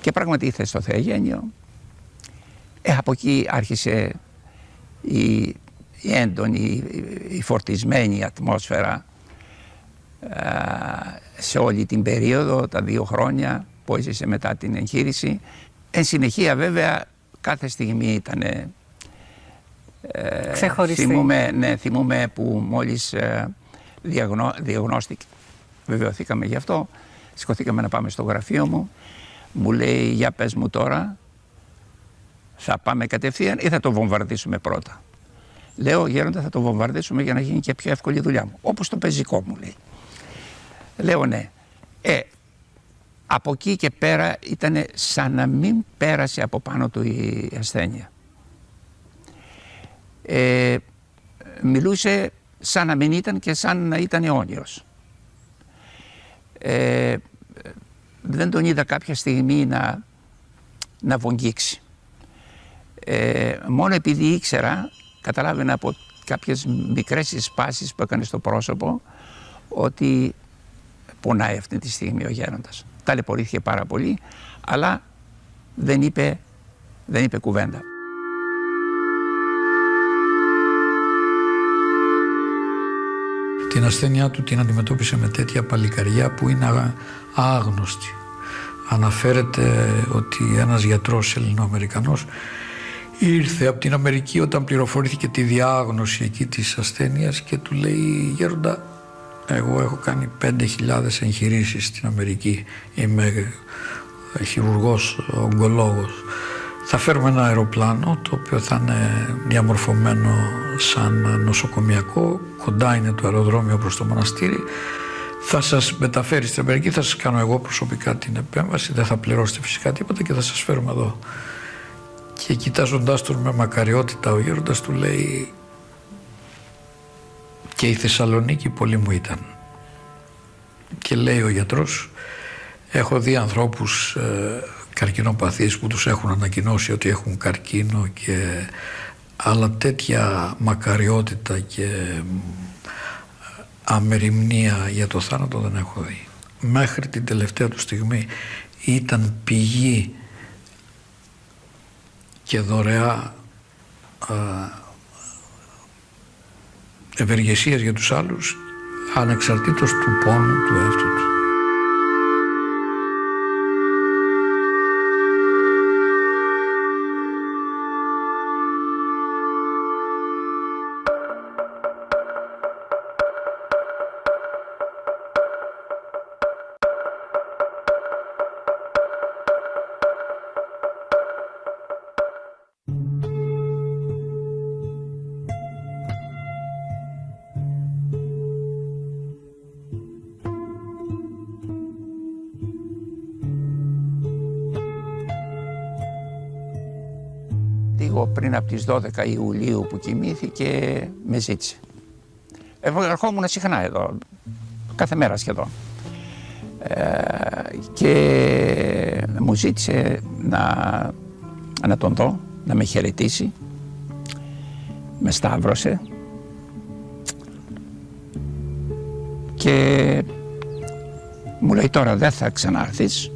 Και πράγματι ήρθε στο Θεαγένιο. Από εκεί άρχισε η έντονη, η φορτισμένη ατμόσφαιρα σε όλη την περίοδο, τα 2 χρόνια που έζησε μετά την εγχείρηση. Εν συνεχεία βέβαια κάθε στιγμή ήταν ξεχωριστή. Θυμούμαι που μόλις διαγνώστηκε, βεβαιωθήκαμε γι' αυτό, σηκωθήκαμε να πάμε στο γραφείο μου, μου λέει για πες μου τώρα, θα πάμε κατευθείαν ή θα το βομβαρδίσουμε πρώτα. Λέω Γέροντα θα το βομβαρδίσουμε για να γίνει και πιο εύκολη η δουλειά μου, όπως το πεζικό μου λέει. Λέω ναι. Από εκεί και πέρα ήταν σαν να μην πέρασε από πάνω του η ασθένεια. Μιλούσε σαν να μην ήταν και σαν να ήταν αιώνιος. Δεν τον είδα κάποια στιγμή να βογγίξει. Μόνο επειδή ήξερα, καταλάβαινα από κάποιες μικρές σπάσεις που έκανε στο πρόσωπο ότι πονάει αυτή τη στιγμή ο Γέροντας. Ταλαιπωρήθηκε πάρα πολύ, αλλά δεν είπε κουβέντα. Την ασθένειά του την αντιμετώπισε με τέτοια παλικαριά που είναι άγνωστη. Αναφέρεται ότι ένας γιατρός Ελληνοαμερικανός ήρθε από την Αμερική όταν πληροφορήθηκε τη διάγνωση εκεί της ασθένειας και του λέει Γέροντα, εγώ έχω κάνει 5.000 εγχειρήσεις στην Αμερική, είμαι χειρουργός, ογκολόγος. Θα φέρουμε ένα αεροπλάνο το οποίο θα είναι διαμορφωμένο σαν νοσοκομιακό, κοντά είναι το αεροδρόμιο προς το μοναστήρι. Θα σας μεταφέρει στην Αμερική, θα σας κάνω εγώ προσωπικά την επέμβαση, δεν θα πληρώσετε φυσικά τίποτα και θα σας φέρουμε εδώ. Και κοιτάζοντάς τον με μακαριότητα ο Γέροντας του λέει και η Θεσσαλονίκη πολύ μου ήταν. Και λέει ο γιατρός, έχω δει ανθρώπους καρκινοπαθείς που τους έχουν ανακοινώσει ότι έχουν καρκίνο και αλλά τέτοια μακαριότητα και αμεριμνία για το θάνατο δεν έχω δει. Μέχρι την τελευταία του στιγμή ήταν πηγή και δωρεά ευεργεσίας για τους άλλους ανεξαρτήτως του πόνου του εαυτού του. λίγο πριν από τις 12 Ιουλίου που κοιμήθηκε, με ζήτησε. Ερχόμουν συχνά εδώ, κάθε μέρα σχεδόν. Και μου ζήτησε να τον δω, να με χαιρετήσει. Με σταύρωσε και μου λέει τώρα δεν θα ξανάρθεις,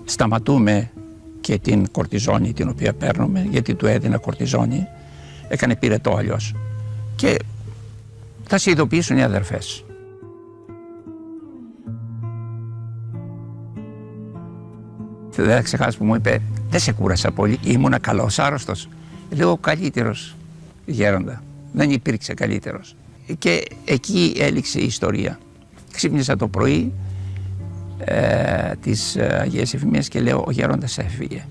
σταματούμε και την κορτιζόνη την οποία παίρνουμε, γιατί του έδινα κορτιζόνη, έκανε πυρετό αλλιώς, και θα σε ειδοποιήσουν οι αδερφές. Δεν θα ξεχάσω που μου είπε, δεν σε κούρασα πολύ, ήμουνα καλός άρρωστος. Λέω καλύτερος γέροντα, δεν υπήρξε καλύτερος. Και εκεί έληξε η ιστορία. Ξύπνησα το πρωί της Αγίας Εφημίας και λέω, ο γέροντας έφυγε.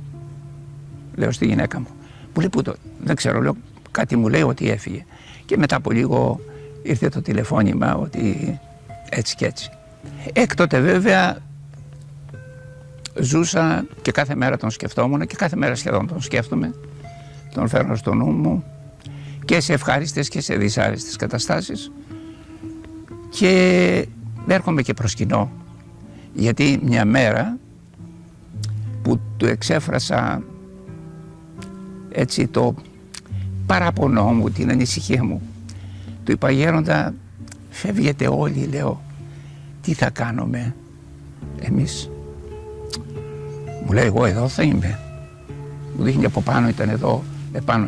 Λέω στη γυναίκα μου. Μου λέει, πού το, δεν ξέρω, λέω, κάτι μου λέει ότι έφυγε. Και μετά από λίγο ήρθε το τηλεφώνημα ότι έτσι και έτσι. Έκτοτε βέβαια ζούσα και κάθε μέρα τον σκεφτόμουν και κάθε μέρα σχεδόν τον σκέφτομαι. Τον φέρνω στο νου μου και σε ευχάριστες και σε δυσάρεστες καταστάσεις και έρχομαι και προσκυνώ, γιατί μια μέρα που του εξέφρασα έτσι το παράπονο μου, την ανησυχία μου, του είπα, γέροντα, φεύγετε όλοι, λέω, τι θα κάνουμε εμείς? Μου λέει, εγώ εδώ θα είμαι. Μου δείχνει από πάνω, ήταν εδώ επάνω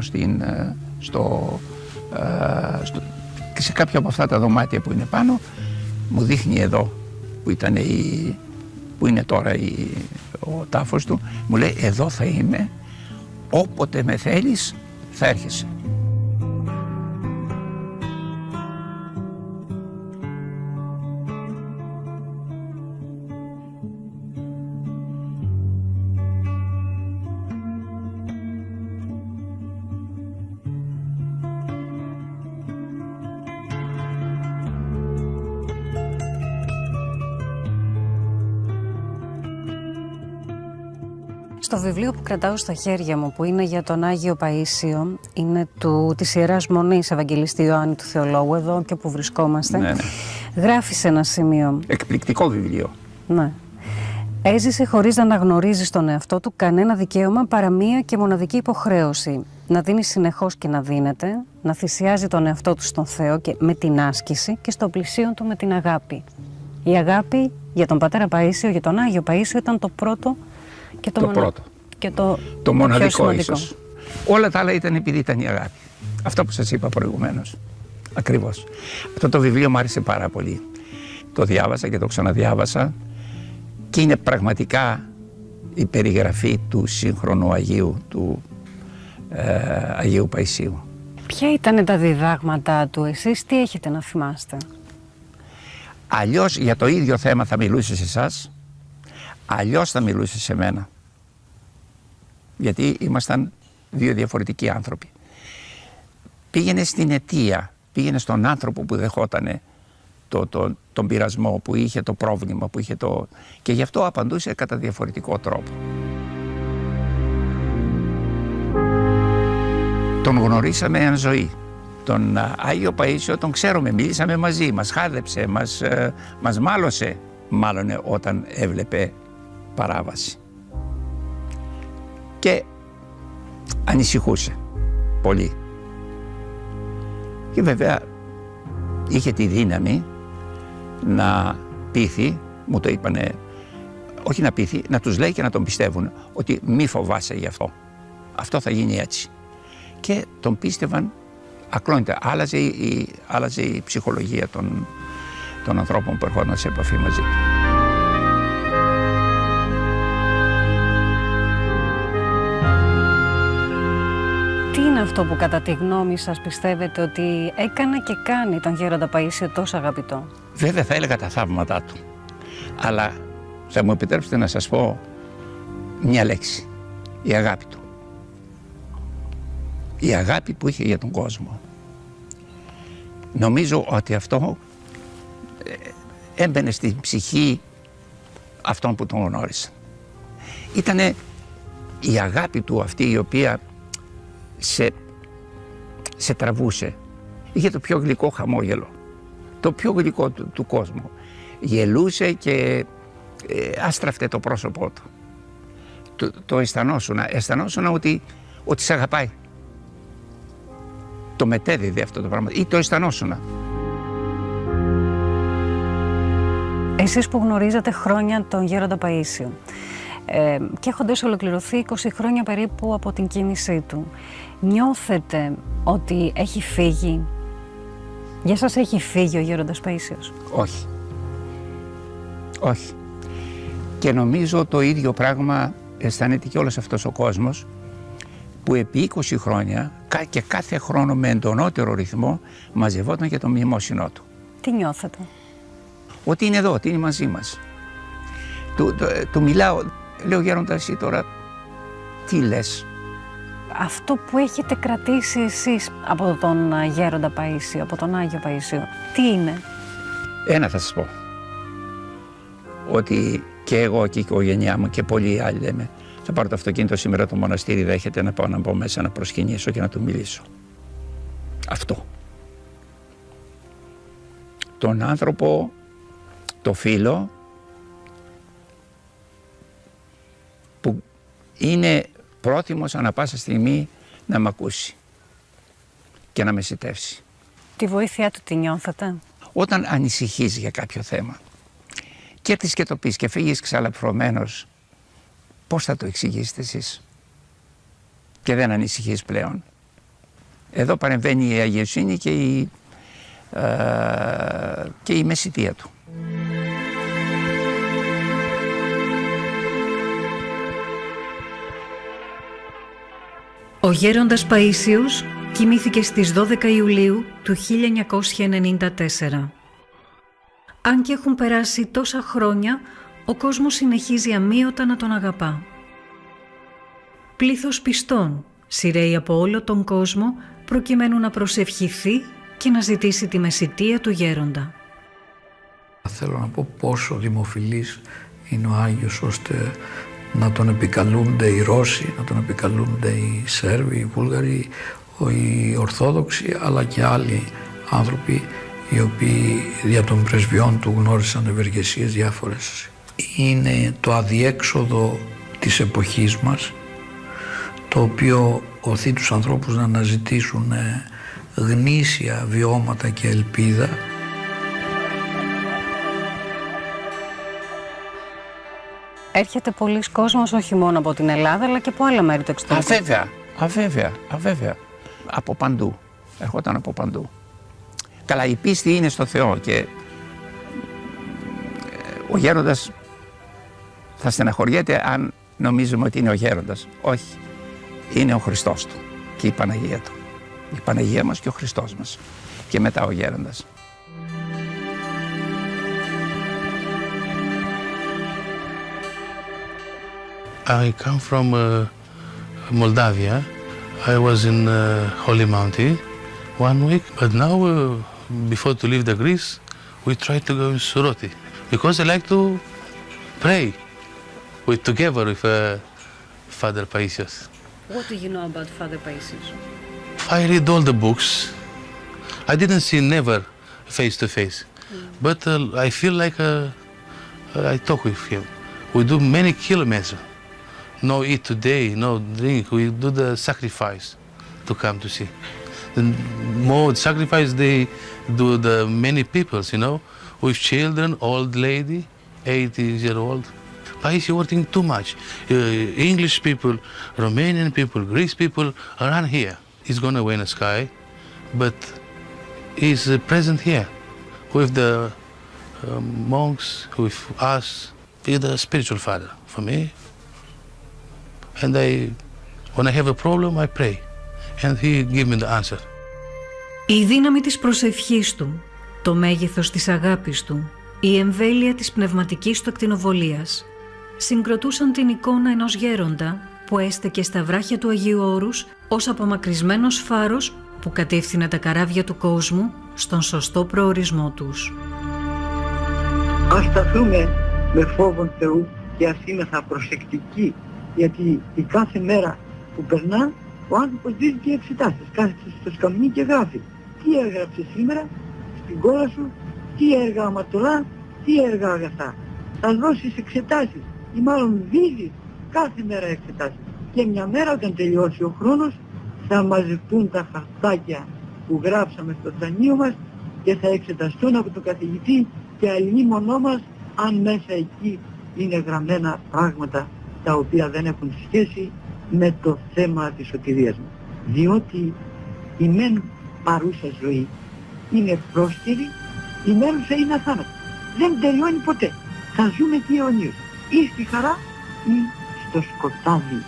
και σε κάποια από αυτά τα δωμάτια που είναι πάνω, μου δείχνει εδώ που είναι τώρα ο τάφος του, μου λέει, εδώ θα είμαι, όποτε με θέλεις θα έρχεσαι. Το βιβλίο που κρατάω στα χέρια μου, που είναι για τον Άγιο Παΐσιο, είναι της Ιεράς Μονής Ευαγγελιστή Ιωάννη του Θεολόγου, εδώ και που βρισκόμαστε. Ναι. Γράφει σε ένα σημείο. Εκπληκτικό βιβλίο. Ναι. Έζησε χωρίς να αναγνωρίζει στον εαυτό του κανένα δικαίωμα παρά μία και μοναδική υποχρέωση. Να δίνει συνεχώς και να δίνεται, να θυσιάζει τον εαυτό του στον Θεό και με την άσκηση και στο πλησίον του με την αγάπη. Η αγάπη για τον Πατέρα Παΐσιο, για τον Άγιο Παΐσιο, ήταν το πρώτο και το μοναδικό ίσως. Όλα τα άλλα ήταν επειδή ήταν η αγάπη. Αυτό που σας είπα προηγουμένως. Ακριβώς. Αυτό το βιβλίο μου άρεσε πάρα πολύ. Το διάβασα και το ξαναδιάβασα και είναι πραγματικά η περιγραφή του σύγχρονου Αγίου, του Αγίου Παΐσιου. Ποια ήταν τα διδάγματά του, εσείς τι έχετε να θυμάστε? Αλλιώς για το ίδιο θέμα θα μιλούσε σε εσάς, αλλιώς θα μιλούσε σε μένα. Γιατί ήμασταν δύο διαφορετικοί άνθρωποι. Πήγαινε στην αιτία, πήγαινε στον άνθρωπο που δεχότανε τον πειρασμό, που είχε το πρόβλημα, που είχε και γι' αυτό απαντούσε κατά διαφορετικό τρόπο. Τον γνωρίσαμε εν ζωή. Τον Άγιο Παΐσιο τον ξέρουμε, μίλησαμε μαζί, μας χάδεψε, μας μάλωσε, μάλλον όταν έβλεπε παράβαση. Και ανησυχούσε πολύ. Και βέβαια είχε τη δύναμη να πείθει, μου το είπανε, όχι να πείθει, να τους λέει και να τον πιστεύουν ότι μη φοβάσαι γι' αυτό. Αυτό θα γίνει έτσι. Και τον πίστευαν ακλόνητα. Άλλαζε η ψυχολογία των ανθρώπων που ερχόταν σε επαφή μαζί του. Τι είναι αυτό που κατά τη γνώμη σας πιστεύετε ότι έκανε και κάνει τον Γέροντα Παΐσιο τόσο αγαπητό? Βέβαια θα έλεγα τα θαύματά του. Αλλά θα μου επιτρέψετε να σας πω μια λέξη. Η αγάπη του. Η αγάπη που είχε για τον κόσμο. Νομίζω ότι αυτό έμπαινε στην ψυχή αυτών που τον γνώρισαν. Ήτανε η αγάπη του αυτή η οποία σε τραβούσε. Είχε το πιο γλυκό χαμόγελο, το πιο γλυκό του κόσμου. Γελούσε και άστραφτε το πρόσωπό του. Το αισθανόσουνα ότι σε αγαπάει. Το μετέδιδε αυτό το πράγμα ή το αισθανόσουνα. Εσείς που γνωρίζατε χρόνια τον Γέροντα Παΐσιο και έχοντας ολοκληρωθεί 20 χρόνια περίπου από την κίνησή του, νιώθετε ότι έχει φύγει? Για σας έχει φύγει ο Γέροντας Παΐσιος? Όχι. Όχι. Και νομίζω το ίδιο πράγμα αισθάνεται και όλος αυτός ο κόσμος που επί 20 χρόνια και κάθε χρόνο με εντονότερο ρυθμό μαζευόταν για το μνημόσυνό του. Τι νιώθετε? Ότι είναι εδώ, ότι είναι μαζί μας. Του μιλάω, λέω Γέροντα, εσύ τώρα τι λες? Αυτό που έχετε κρατήσει εσείς από τον Γέροντα Παΐσιο, από τον Άγιο Παΐσιο, τι είναι? Ένα θα σας πω. Ότι και εγώ και η οικογένειά μου και πολλοί άλλοι λέμε, θα πάρω το αυτοκίνητο σήμερα το μοναστήρι, δέχεται να πάω να μπω μέσα να προσκυνήσω και να του μιλήσω. Αυτό. Τον άνθρωπο, το φίλο που είναι πρόθυμος ανά πάσα στιγμή να μ' ακούσει και να με σιτεύσει. Τη βοήθειά του τη νιώθετε? Όταν ανησυχείς για κάποιο θέμα και έρθεις και το πεις και φύγεις ξαλαφρωμένος, πώς θα το εξηγήσετε εσείς και δεν ανησυχείς πλέον? Εδώ παρεμβαίνει η αγιοσύνη και η μεσητεία του. Ο Γέροντας Παΐσιος κοιμήθηκε στις 12 Ιουλίου του 1994. Αν και έχουν περάσει τόσα χρόνια, ο κόσμος συνεχίζει αμείωτα να τον αγαπά. Πλήθος πιστών σειραίει από όλο τον κόσμο προκειμένου να προσευχηθεί και να ζητήσει τη μεσητεία του Γέροντα. Θέλω να πω πόσο δημοφιλής είναι ο Άγιος, ώστε να τον επικαλούνται οι Ρώσοι, να τον επικαλούνται οι Σέρβοι, οι Βούλγαροι, οι Ορθόδοξοι, αλλά και άλλοι άνθρωποι οι οποίοι δια των πρεσβειών του γνώρισαν ευεργεσίες διάφορες. Είναι το αδιέξοδο της εποχής μας, το οποίο οθεί τους ανθρώπους να αναζητήσουν γνήσια βιώματα και ελπίδα. Έρχεται πολλοί κόσμος όχι μόνο από την Ελλάδα αλλά και από άλλα μέρη του εξωτερικού. Αβέβαια. Από παντού. Ερχόταν από παντού. Καλά, η πίστη είναι στο Θεό και ο Γέροντας θα στεναχωριέται αν νομίζουμε ότι είναι ο Γέροντας. Όχι. Είναι ο Χριστός του και η Παναγία του. Η Παναγία μας και ο Χριστός μας. Και μετά ο Γέροντας. I come from Moldavia. I was in Holy Mountain 1 week, but now before to leave the Greece, we try to go in Suroti because I like to pray together with Father Paisios. What do you know about Father Paisios? I read all the books. I didn't see never face to face, but I feel like I talk with him. We do many kilometers. No eat today, no drink. We do the sacrifice to come to see. The more sacrifice they do the many peoples, you know, with children, old lady, 80-year-old. Paisios working too much. English people, Romanian people, Greek people around here. He's gonna win a sky, but he's present here with the monks, with us. He's the spiritual father for me. And when I have a problem, I pray, and he give me the answer. Η δύναμη της προσευχής του, το μέγεθος της αγάπης του, η εμβέλεια της πνευματικής του ακτινοβολίας συγκροτούσαν την εικόνα ενός γέροντα που έστεκε στα βράχια του Αγίου Όρους ως απομακρυσμένος φάρος που κατεύθυνε τα καράβια του κόσμου στον σωστό προορισμό τους. Ας σταθούμε με φόβον Θεού και ας είμεθα προσεκτικοί Γιατί η κάθε μέρα που περνά ο άνθρωπος δίνει και εξετάσεις, κάθεται στο σκαμνί και γράφει τι έγραψε σήμερα στην κόλλα σου, τι έργα αματολά, τι έργα αγαθά. Θα δώσεις εξετάσεις ή μάλλον δίδεις κάθε μέρα εξετάσεις. Και μια μέρα όταν τελειώσει ο χρόνος θα μαζευτούν τα χαρτάκια που γράψαμε στο δανείο μας και θα εξεταστούν από τον καθηγητή και αλλήμονό μας αν μέσα εκεί είναι γραμμένα πράγματα τα οποία δεν έχουν σχέση με το θέμα της σωτηρίας μας. Διότι η μεν παρούσα ζωή είναι πρόσκαιρη, η μένουσα είναι αθάνατη. Δεν τελειώνει ποτέ. Θα ζούμε και αιωνίως. Ή στη χαρά ή στο σκοτάδι